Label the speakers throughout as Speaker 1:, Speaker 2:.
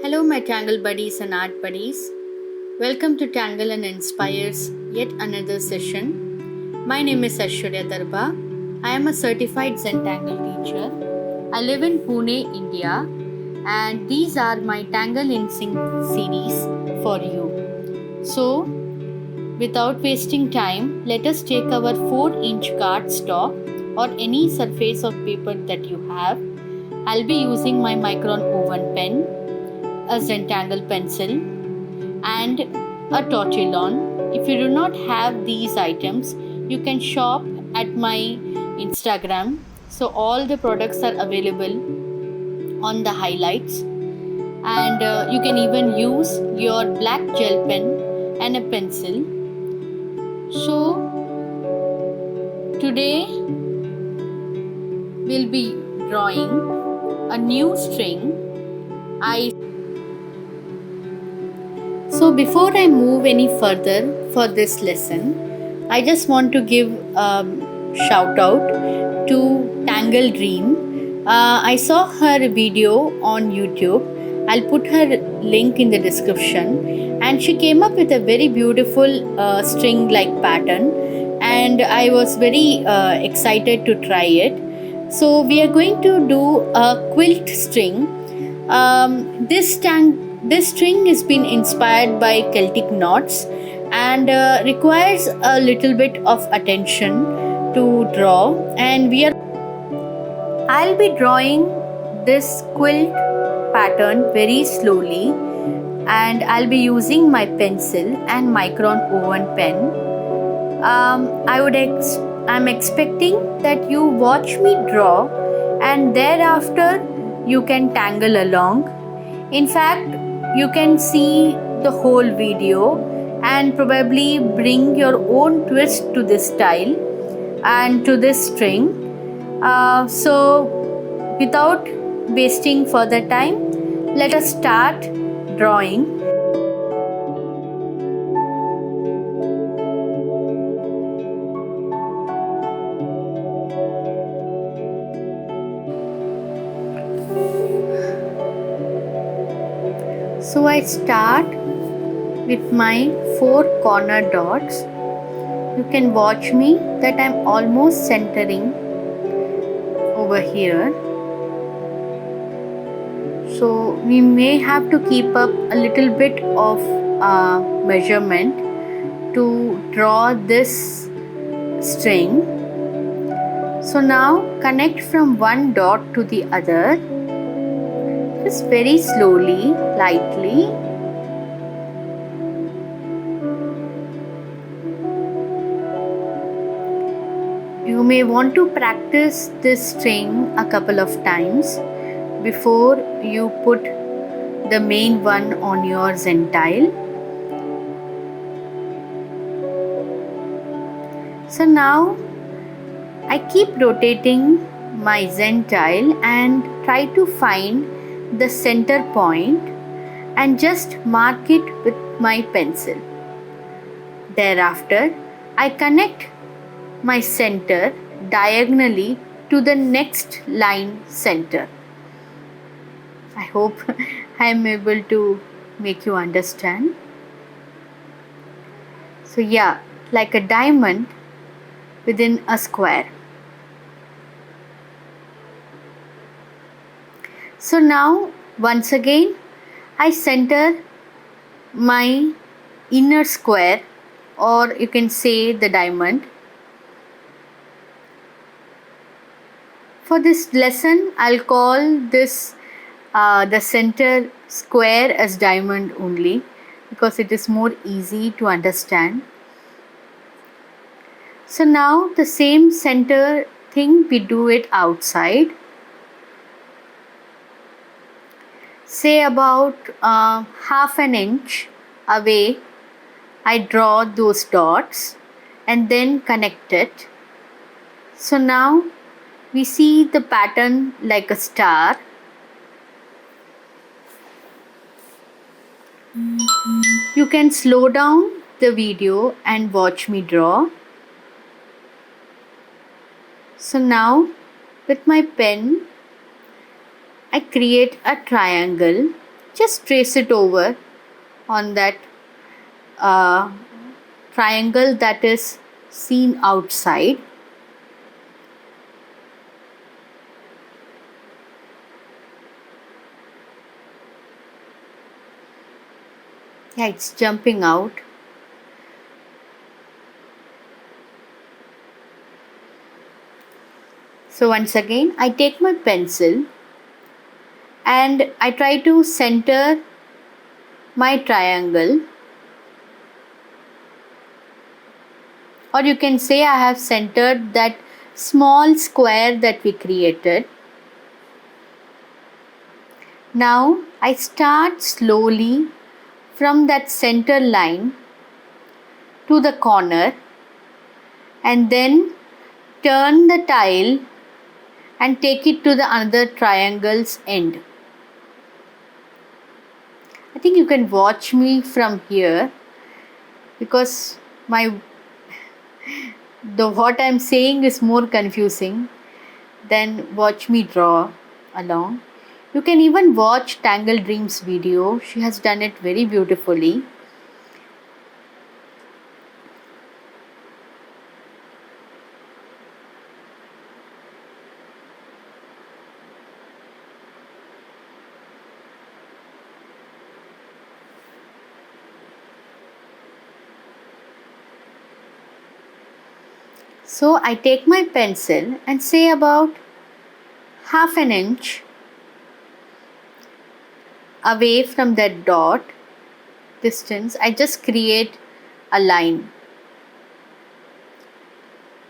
Speaker 1: Hello, my Tangle buddies and art buddies. Welcome to Tangle and Inspires, yet another session. My name is Aishwarya Darba. I am a certified Zentangle teacher. I live in Pune, India, and these are my Tangle in Sync series for you. So, without wasting time, let us take our 4-inch cardstock or any surface of paper that you have. I'll be using my Micron Oven pen, a Zentangle pencil, and a tortillon. If you do not have these items, you can shop at my Instagram. So all the products are available on the highlights, and you can even use your black gel pen and a pencil. So today we'll be drawing a new string. I So before I move any further for this lesson, I just want to give a shout out to Tangle Dream. I saw her video on YouTube. I'll put her link in the description. And she came up with a very beautiful string like pattern, and I was very excited to try it. So we are going to do a quilt string. This string has been inspired by Celtic knots and requires a little bit of attention to draw. I'll be drawing this quilt pattern very slowly, and I'll be using my pencil and Micron Oven pen. I'm expecting that you watch me draw, and thereafter you can tangle along. In fact, you can see the whole video and probably bring your own twist to this style and to this string. So, without wasting further time, let us start drawing. So I start with my 4 corner dots. You can watch me that I'm almost centering over here. So we may have to keep up a little bit of measurement to draw this string. So now connect from one dot to the other. Just very slowly, lightly. You may want to practice this string a couple of times before you put the main one on your Zentile. So now I keep rotating my Zentile and try to find the center point and just mark it with my pencil. Thereafter, I connect my center diagonally to the next line center. I hope I am able to make you understand. So yeah, like a diamond within a square. So now once again I center my inner square, or you can say the diamond. For this lesson I'll call this the center square as diamond only, because it is more easy to understand. So now the same center thing we do it outside. Say about half an inch away, I draw those dots and then connect it. So now we see the pattern like a star. You can slow down the video and watch me draw. So now with my pen I create a triangle just trace it over on that uh, triangle that is seen outside. Yeah, it's jumping out. So once again, I take my pencil and I try to center my triangle, or you can say I have centered that small square that we created. Now I start slowly from that center line to the corner and then turn the tile and take it to the another triangle's end. I think you can watch me from here because the what I'm saying is more confusing than watch me draw along. You can even watch Tangle Dreams video. She has done it very beautifully. So I take my pencil and say about half an inch away from that dot distance, I just create a line,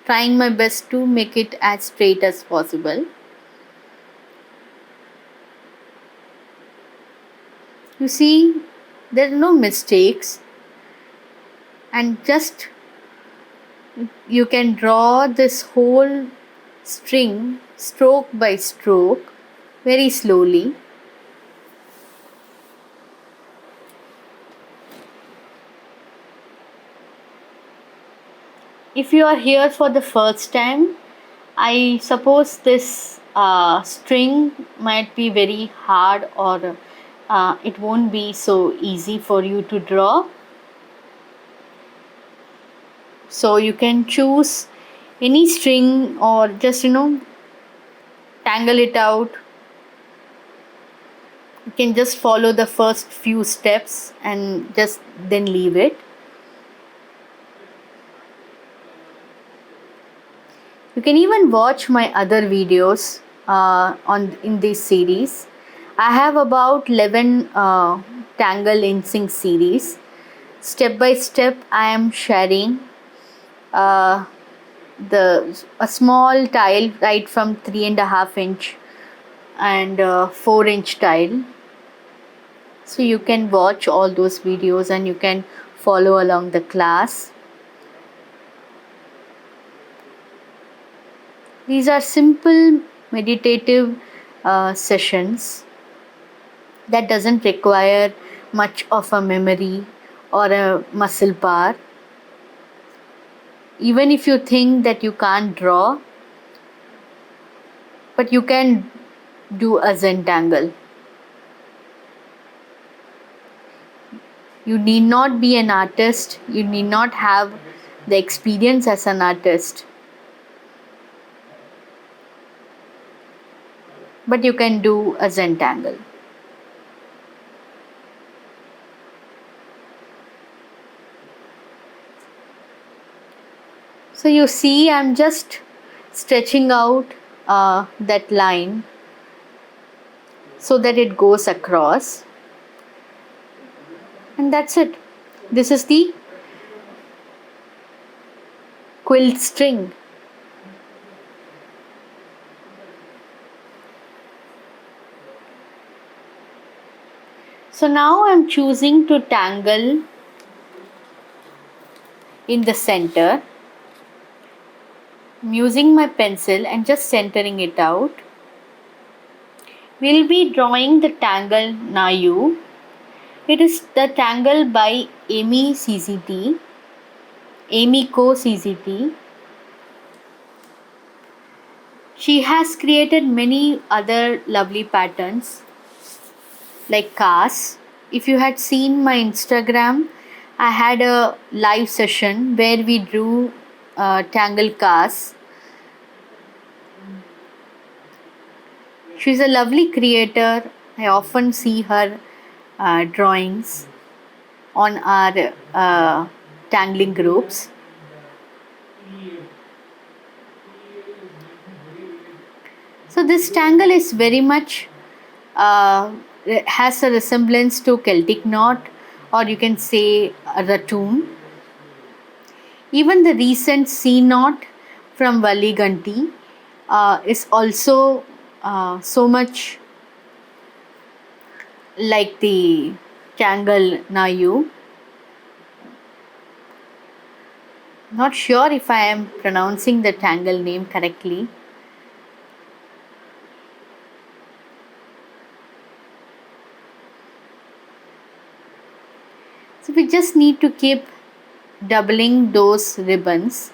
Speaker 1: trying my best to make it as straight as possible. You see, there are no mistakes, and just you can draw this whole string stroke by stroke very slowly. If you are here for the first time, I suppose this string might be very hard, or it won't be so easy for you to draw. So you can choose any string or just tangle it out. You can just follow the first few steps and just then leave it. You can even watch my other videos on in this series. I have about 11 Tangle in Sync series. Step by step, I am sharing uh, a small tile right from 3.5 inch and 4 inch tile. So you can watch all those videos and you can follow along the class. These are simple meditative sessions that doesn't require much of a memory or a muscle power. Even if you think that you can't draw, but you can do a Zentangle. You need not be an artist, you need not have the experience as an artist, but you can do a Zentangle. So you see, I'm just stretching out that line so that it goes across, and that's it. This is the quilt string. So now I'm choosing to tangle in the center. I'm using my pencil and just centering it out. We'll be drawing the tangle Nayu. It is the tangle by Amy CZT, Amy Co CZT. She has created many other lovely patterns. like cars. If you had seen my Instagram, I had a live session where we drew tangle cars. She's a lovely creator. I often see her drawings on our tangling groups. So this tangle is very much uh, has a resemblance to Celtic knot, or you can say a ratoon. Even the recent sea knot from Valiganti is also so much like the tangle Nayu. Not sure if I am pronouncing the tangle name correctly. So we just need to keep doubling those ribbons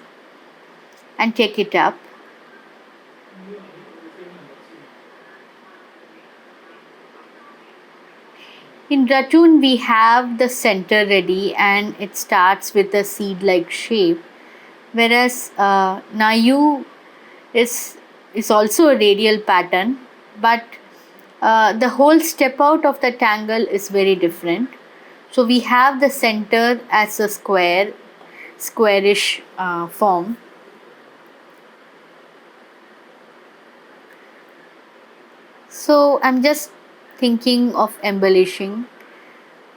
Speaker 1: and take it up. In ratoon we have the center ready and it starts with a seed like shape, whereas Nayu is also a radial pattern, but the whole step out of the tangle is very different. So we have the center as a squarish form. So I'm just thinking of embellishing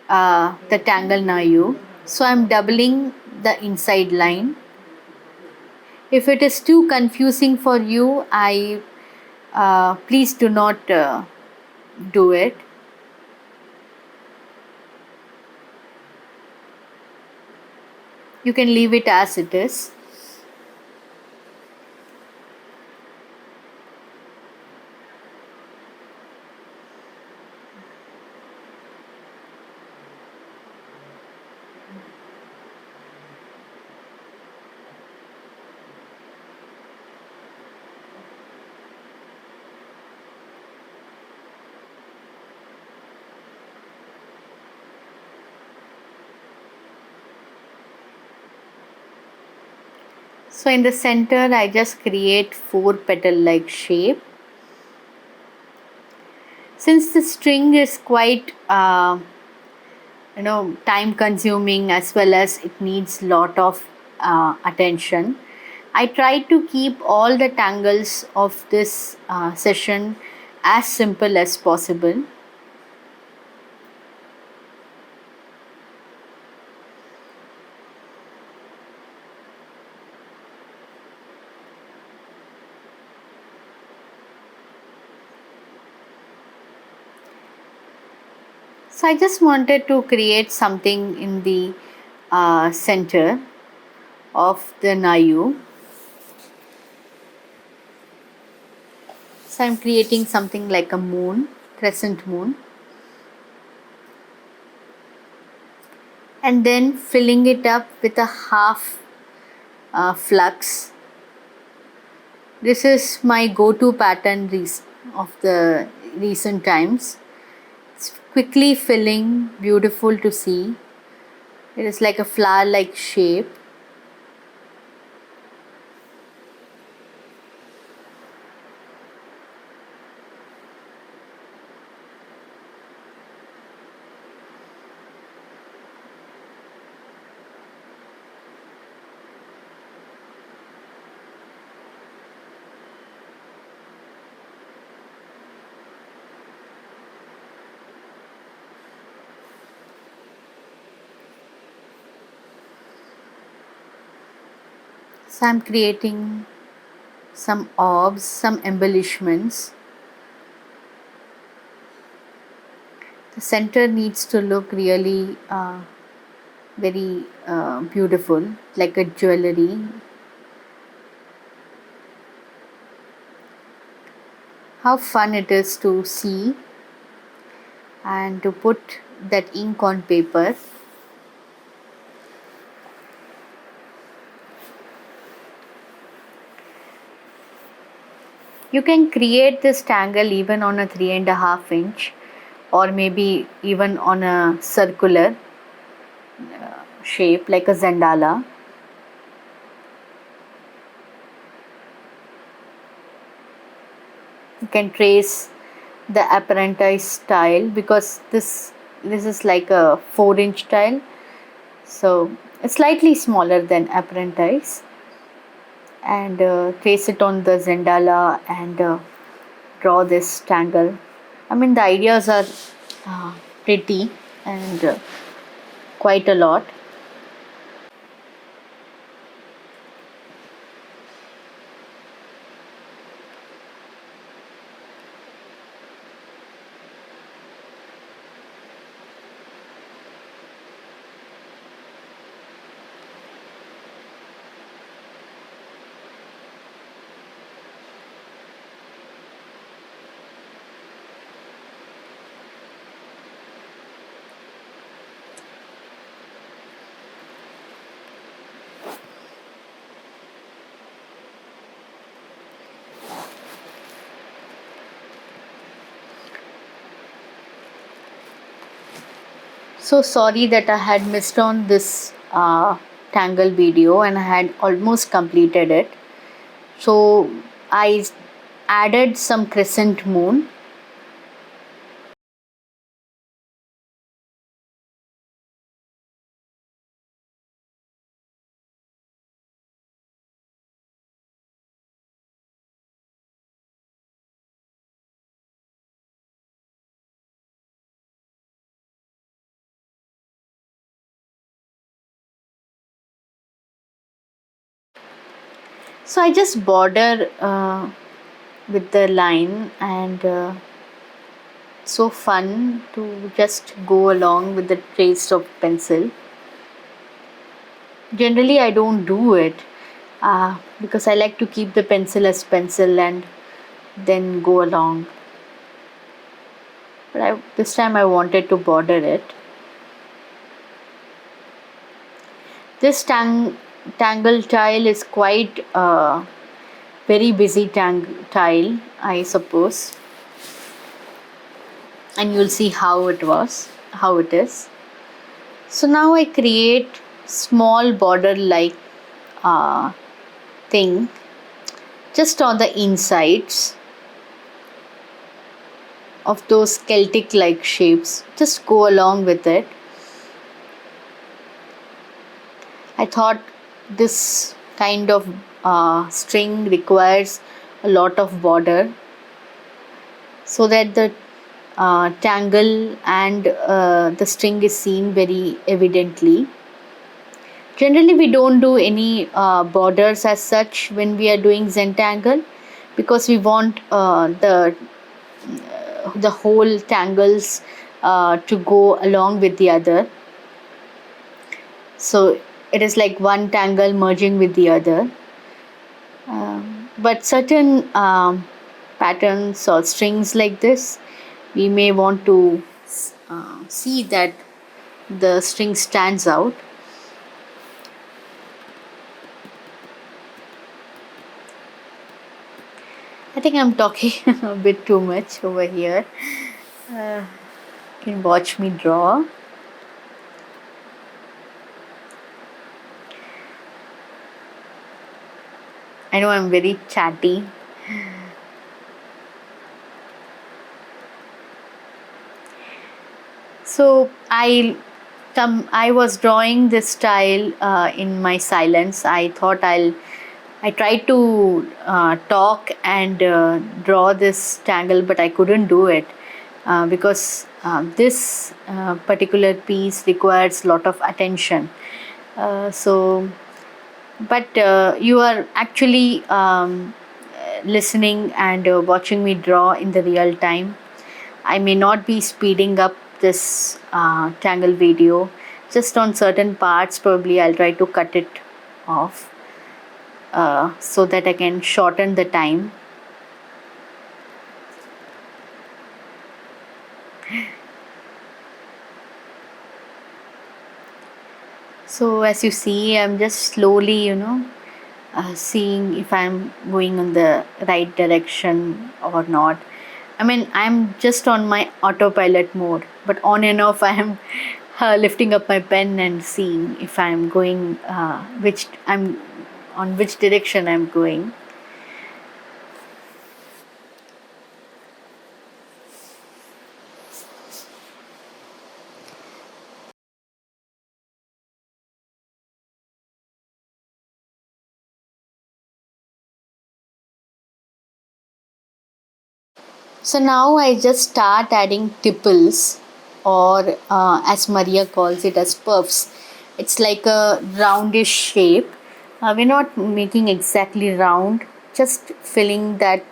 Speaker 1: the tangle Nayu. So I'm doubling the inside line. If it is too confusing for you, I please do not do it. You can leave it as it is. So in the center, I just create 4 petal like shape. Since the string is quite time consuming as well as it needs lot of attention, I try to keep all the tangles of this session as simple as possible. So I just wanted to create something in the center of the Nayu. So I'm creating something like a moon, crescent moon. And then filling it up with a half flux. This is my go-to pattern of the recent times. It's quickly filling, beautiful to see. It is like a flower-like shape. So I'm creating some orbs, some embellishments. The center needs to look really very beautiful, like a jewelry. How fun it is to see and to put that ink on paper. You can create this tangle even on a 3.5 inch, or maybe even on a circular shape like a Zendala. You can trace the apprentice tile, because this is like a 4-inch tile, so it's slightly smaller than apprentice, and trace it on the Zendala and draw this tangle. I mean, the ideas are pretty and quite a lot. So sorry that I had missed on this tangle video, and I had almost completed it. So I added some crescent moon. So I just border with the line, and so fun to just go along with the trace of pencil. Generally, I don't do it because I like to keep the pencil as pencil and then go along. But this time I wanted to border it. This tangle tile is quite very busy tile, I suppose, and you'll see how it is. So now I create small border like thing just on the insides of those Celtic like shapes. Just go along with it. I thought this kind of string requires a lot of border, so that the tangle and the string is seen very evidently. Generally, we don't do any borders as such when we are doing Zentangle, because we want the whole tangles to go along with the other. So it is like one tangle merging with the other. But certain patterns or strings like this, we may want to see that the string stands out. I think I'm talking a bit too much over here. You can watch me draw. I know I'm very chatty. So I was drawing this style in my silence. I thought I tried to talk and draw this tangle, but I couldn't do it because this particular piece requires a lot of attention. But you are actually listening and watching me draw in the real time. I may not be speeding up this tangle video. Just on certain parts, probably I'll try to cut it off so that I can shorten the time. So as you see, I'm just slowly, seeing if I'm going in the right direction or not. I mean, I'm just on my autopilot mode, but on and off, I am lifting up my pen and seeing if I'm going, which I'm on which direction I'm going. So now I just start adding tipples, or as Maria calls it, as puffs. It's like a roundish shape. We're not making exactly round, just filling that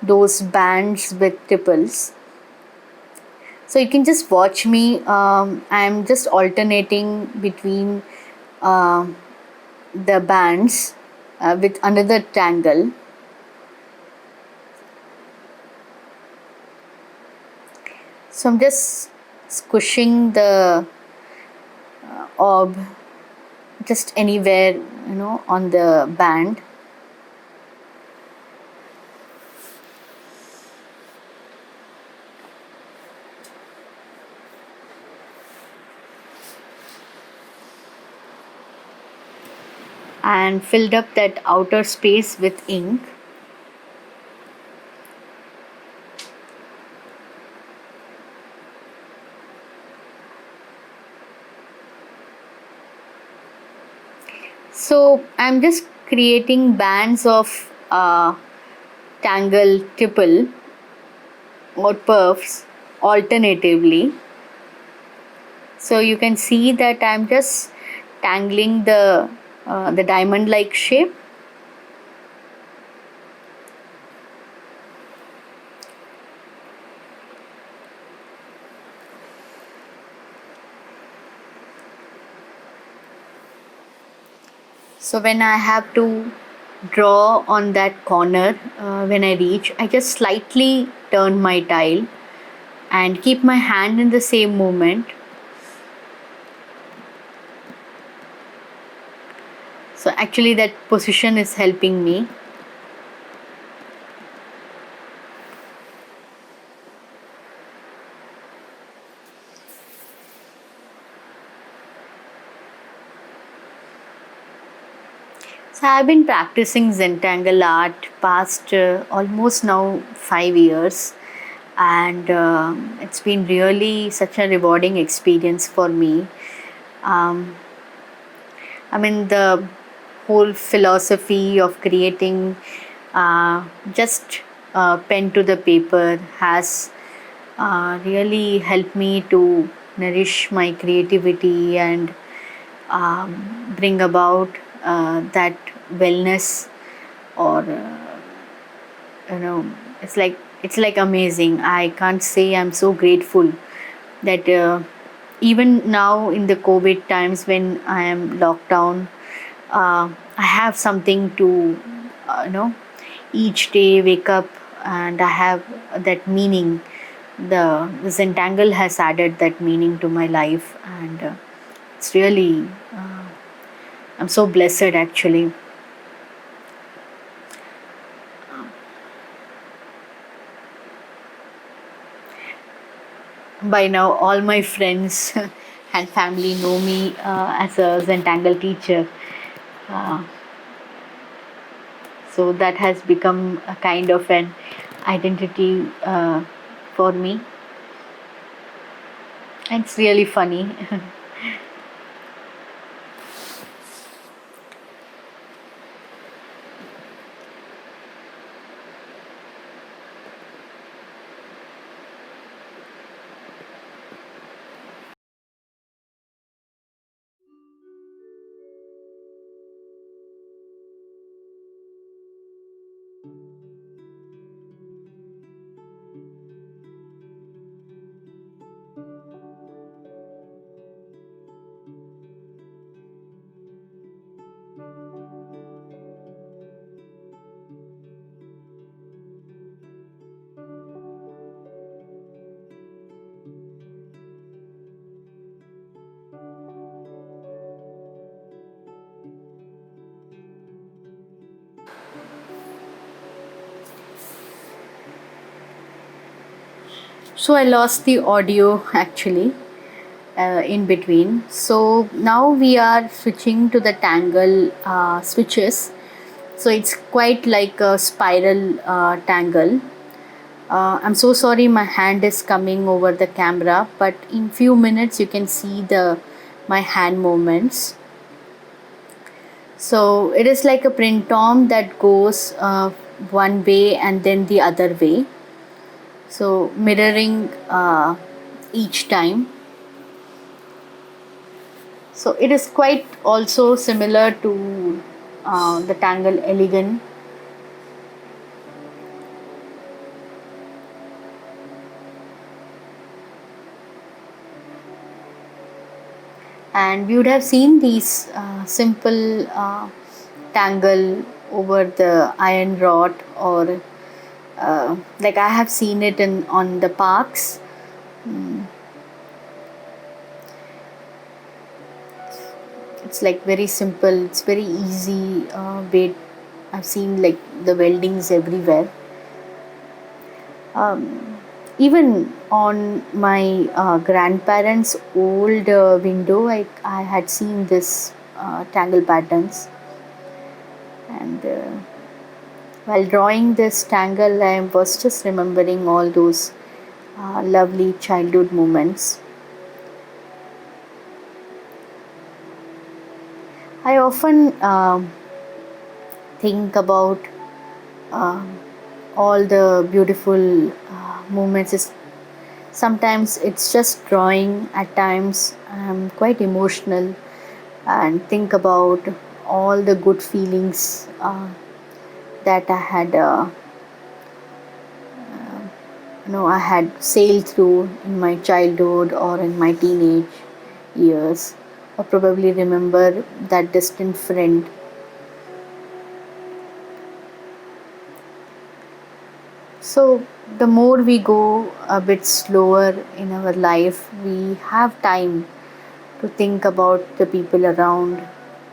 Speaker 1: those bands with tipples. So you can just watch me. I'm just alternating between uh, the bands with another tangle. So I'm just squishing the orb just anywhere, on the band. And filled up that outer space with ink. So I'm just creating bands of tangle tipple or puffs alternatively. So you can see that I'm just tangling the diamond like shape. So when I have to draw on that corner, when I reach, I just slightly turn my tile and keep my hand in the same movement. So actually that position is helping me. So I've been practicing Zentangle art past almost now 5 years, and it's been really such a rewarding experience for me. Um, I mean, the whole philosophy of creating just pen to the paper has really helped me to nourish my creativity and bring about that wellness, or you know it's like amazing. I can't say I'm so grateful that even now in the COVID times when I am locked down, I have something to each day wake up, and I have that meaning. The Zentangle has added that meaning to my life, and it's really I'm so blessed actually. By now, all my friends and family know me as a Zentangle teacher. Uh, so that has become a kind of an identity for me. It's really funny. So I lost the audio actually in between. So now we are switching to the tangle switches. So it's quite like a spiral tangle. I'm so sorry my hand is coming over the camera, but in few minutes you can see the my hand movements. So it is like a print on that goes one way and then the other way. So mirroring each time. So it is quite also similar to the Tangle Elegant. And we would have seen these simple tangle over the iron rod, or like I have seen it in on the parks. It's like very simple, it's very easy way. I've seen like the weldings everywhere. Even on my grandparents' old window, I had seen this tangle patterns. And while drawing this tangle, I was just remembering all those lovely childhood moments. I often think about all the beautiful moments. Sometimes it's just drawing, at times I'm quite emotional and think about all the good feelings that I had I had sailed through in my childhood or in my teenage years, or probably remember that distant friend. So the more we go a bit slower in our life, we have time to think about the people around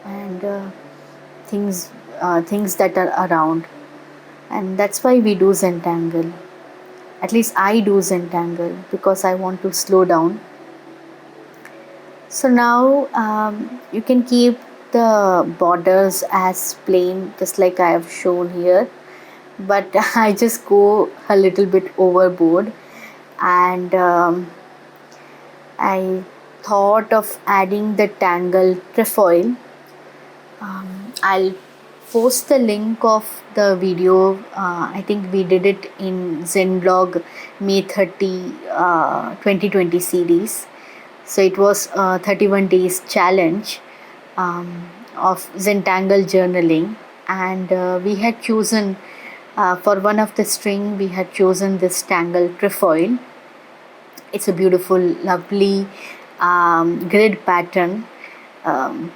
Speaker 1: and things that are around, and that's why we do Zentangle. At least I do Zentangle because I want to slow down. So now you can keep the borders as plain, just like I have shown here, but I just go a little bit overboard, and I thought of adding the tangle trefoil. I'll post the link of the video. I think we did it in Zenblog May 30, 2020 series. So it was a 31 days challenge of Zentangle journaling, and we had chosen for one of the string, we had chosen this tangle trefoil. It's a beautiful, lovely grid pattern. Um,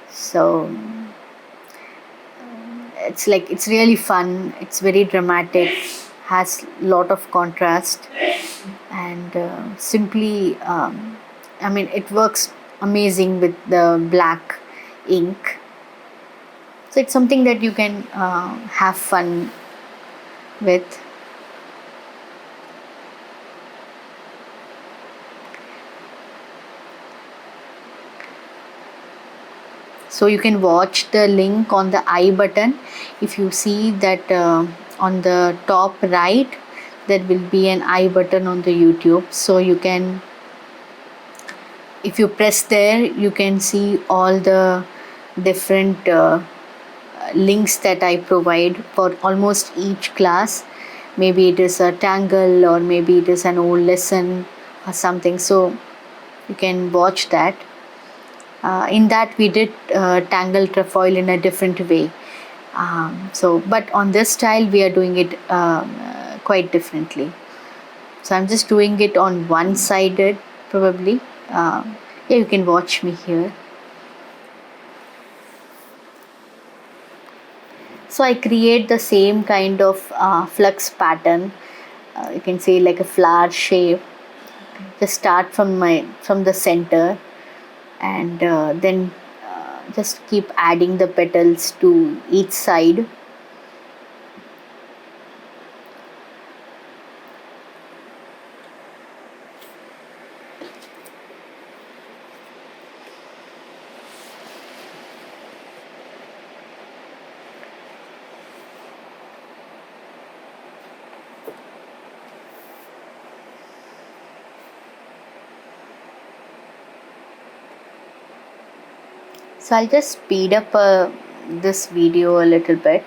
Speaker 1: so it's really fun. It's very dramatic, has lot of contrast, and simply I mean it works amazing with the black ink. So it's something that you can have fun with. So you can watch the link on the I button. If you see that on the top right, there will be an I button on the YouTube. So you can, if you press there, you can see all the different links that I provide for almost each class. Maybe it is a tangle, or maybe it is an old lesson or something. So you can watch that. In that we did tangle trefoil in a different way. But on this style we are doing it quite differently. So I'm just doing it on one sided probably. Yeah, you can watch me here. So I create the same kind of flux pattern. You can say like a flower shape. Just start from the center, and then just keep adding the petals to each side. So I'll just speed up this video a little bit.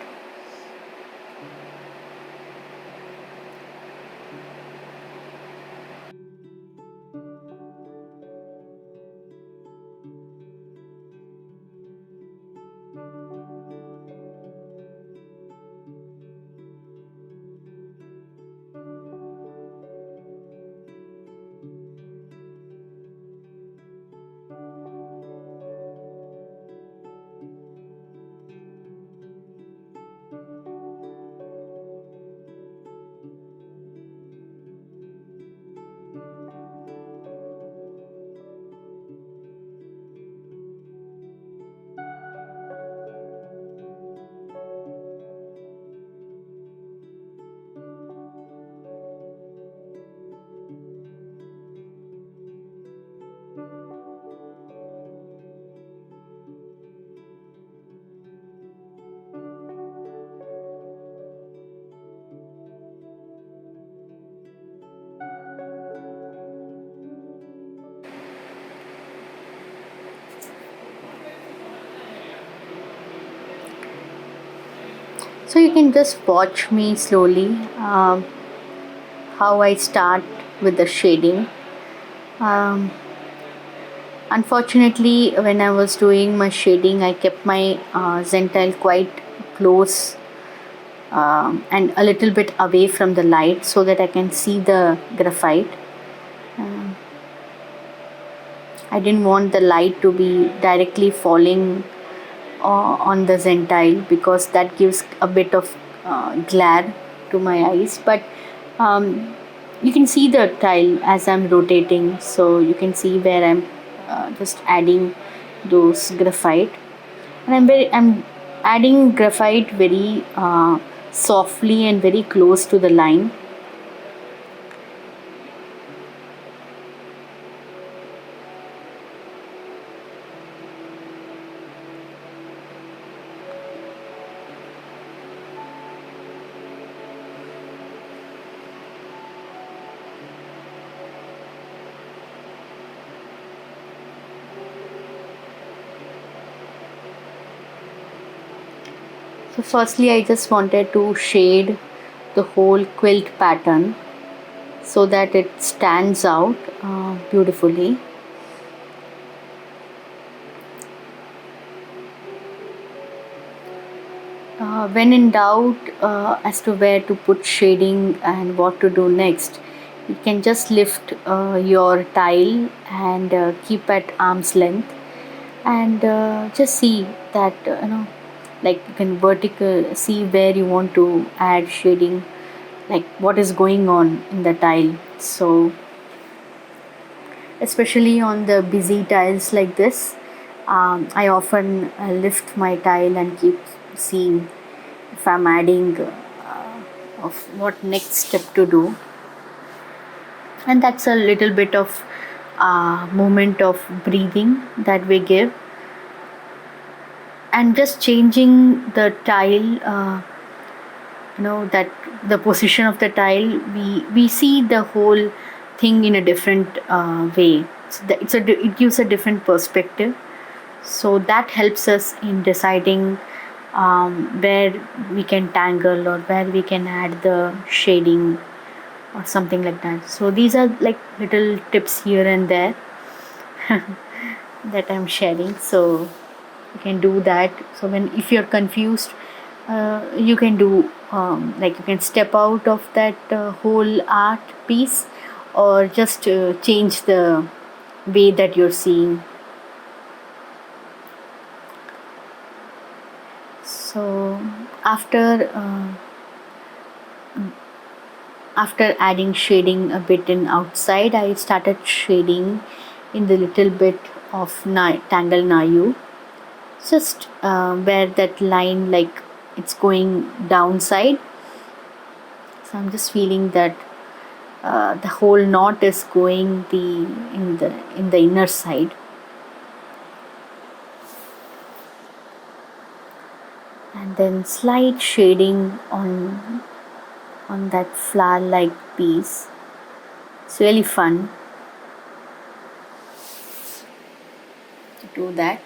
Speaker 1: So you can just watch me slowly how I start with the shading. Um, Unfortunately, when I was doing my shading, I kept my Zental quite close and a little bit away from the light so that I can see the graphite. Um, I didn't want the light to be directly falling on the Zental because that gives a bit of glare to my eyes. But um, you can see the tile as I'm rotating, so you can see where I'm just adding those graphite, and I'm adding graphite very softly and very close to the line. So firstly, I just wanted to shade the whole quilt pattern so that it stands out beautifully. When in doubt as to where to put shading and what to do next, you can just lift your tile and keep at arm's length and just see that like you can vertical see where you want to add shading, like what is going on in the tile. So especially on the busy tiles like this, I often lift my tile and keep seeing if I'm adding of what next step to do, and that's a little bit of moment of breathing that we give, and just changing the tile. That the position of the tile, we see the whole thing in a different way. So it gives a different perspective. So that helps us in deciding where we can tangle or where we can add the shading or something like that. So these are like little tips here and there that I'm sharing. So you can do that. So when if you're confused, you can do like you can step out of that whole art piece or just change the way that you're seeing. So after after adding shading a bit in outside, I started shading in the little bit of Tangle Nayu, just where that line like it's going downside. So I'm just feeling that the whole knot is going in the inner side. And then slight shading on that flower like piece. It's really fun to do that.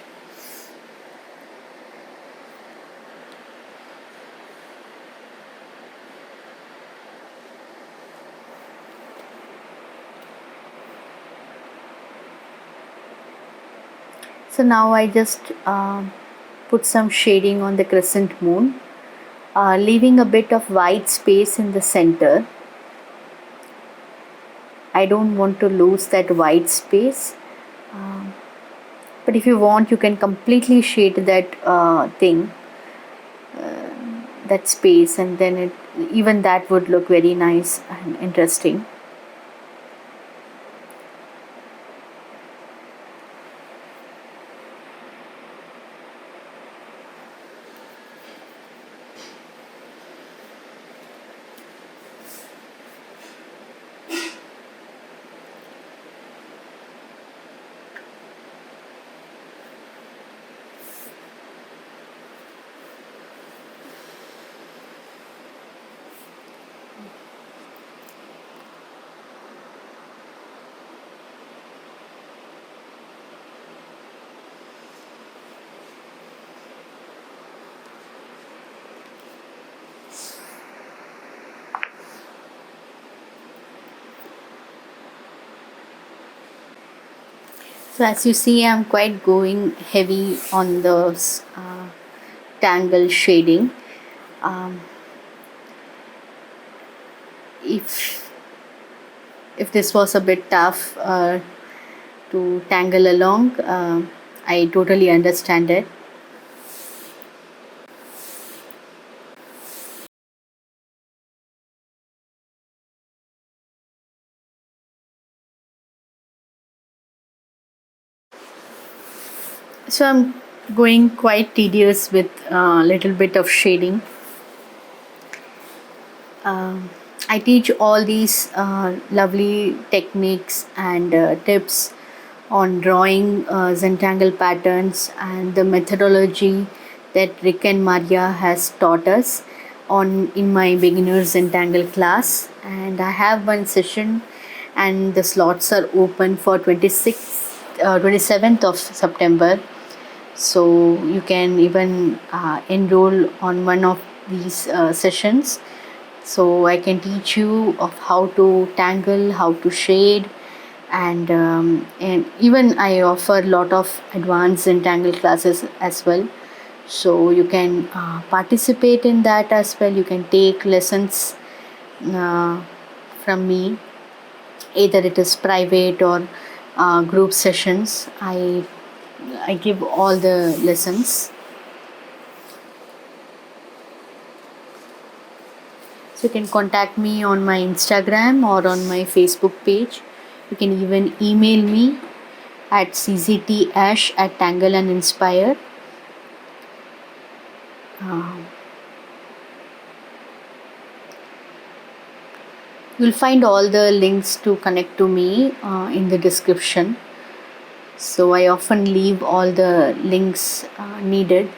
Speaker 1: So now I just put some shading on the crescent moon, leaving a bit of white space in the center. I don't want to lose that white space, but if you want, you can completely shade that that space, and then even that would look very nice and interesting. So as you see, I'm quite going heavy on the tangle shading. Um, if this was a bit tough to tangle along, I totally understand it. So I'm going quite tedious with a little bit of shading. Um, I teach all these lovely techniques and tips on drawing Zentangle patterns and the methodology that Rick and Maria has taught us on in my beginners Zentangle class. And I have one session, and the slots are open for 27th of September. So you can even enroll on one of these sessions, so I can teach you of how to tangle, how to shade, and even I offer a lot of advanced entangle classes as well. So you can participate in that as well. You can take lessons uh, from me, either it is private or group sessions. I give all the lessons. So you can contact me on my Instagram or on my Facebook page. You can even email me at cztash@tangleandinspire. Uh, you'll find all the links to connect to me in the description. So I often leave all the links needed.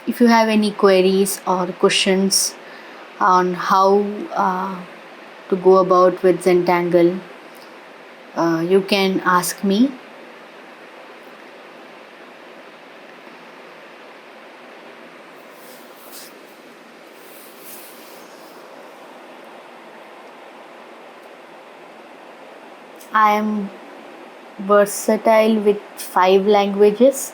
Speaker 1: If you have any queries or questions on how to go about with Zentangle, you can ask me. I am versatile with 5 languages.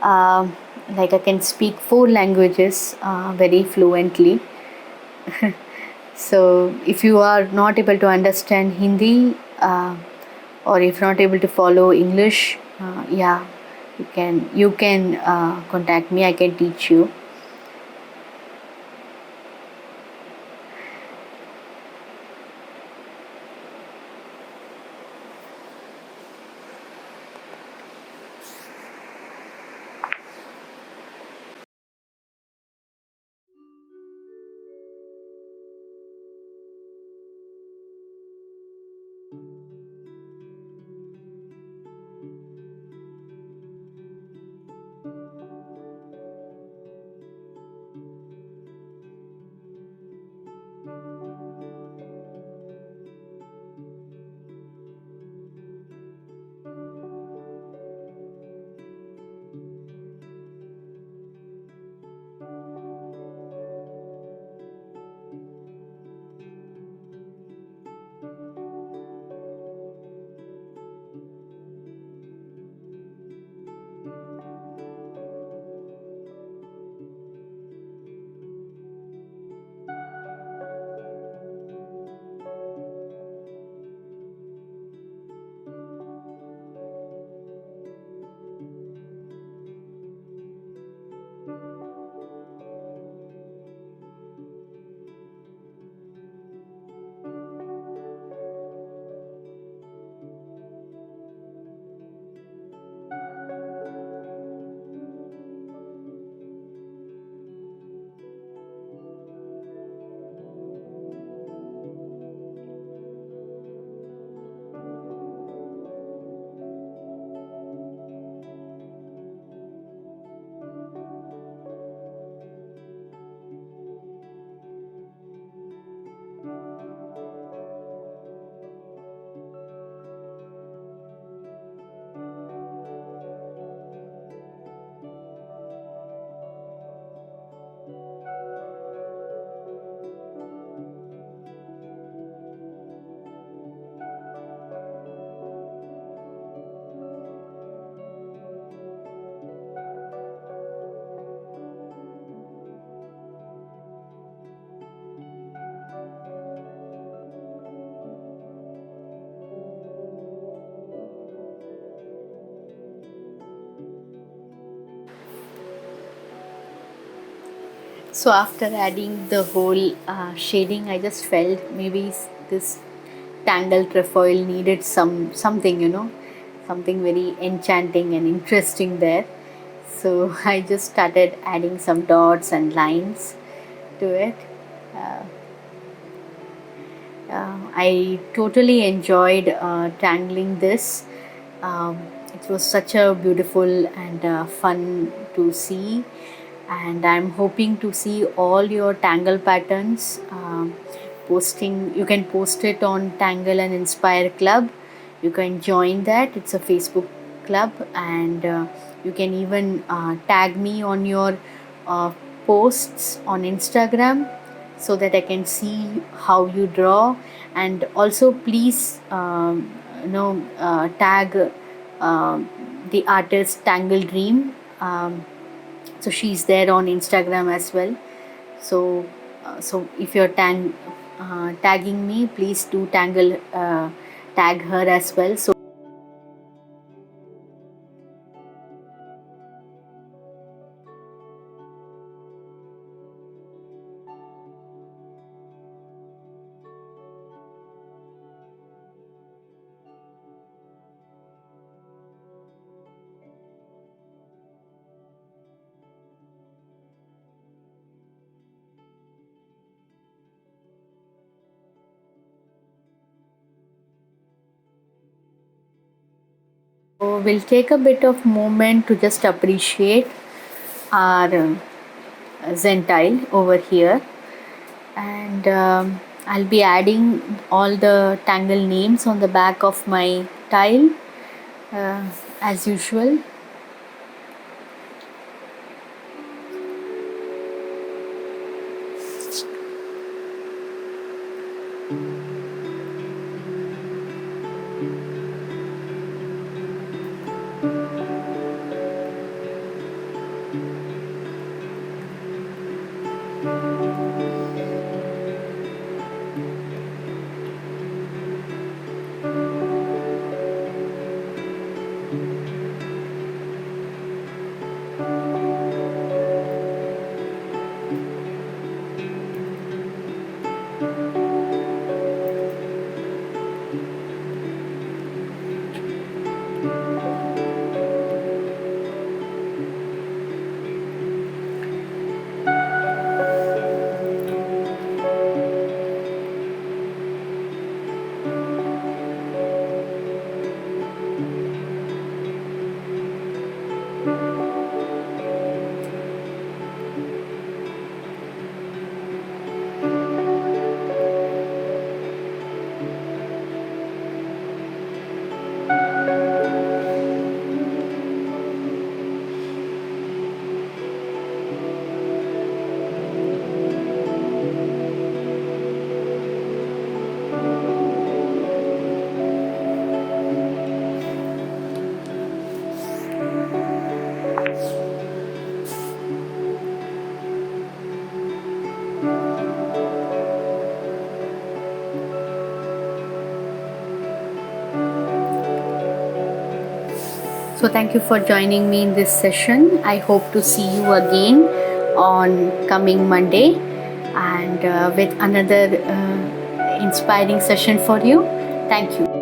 Speaker 1: Um like I can speak 4 languages very fluently. So if you are not able to understand Hindi, or if not able to follow English, yeah, you can contact me. I can teach you. So after adding the whole shading, I just felt maybe this tangle trefoil needed something, something very enchanting and interesting there. So I just started adding some dots and lines to it. Uh, I totally enjoyed tangling this. It was such a beautiful and fun to see, and I'm hoping to see all your tangle patterns posting. You can post it on Tangle and Inspire Club. You can join that. It's a Facebook club, and you can even tag me on your uh, posts on Instagram so that I can see how you draw. And also, please, tag the artist Tangle Dream. So she's there on Instagram as well. So if you're tagging me, please do tag her as well. So we'll take a bit of moment to just appreciate our Zen tile over here, and I'll be adding all the tangle names on the back of my tile uh, as usual. So, thank you for joining me in this session. I hope to see you again on coming Monday and with another inspiring session for you. Thank you.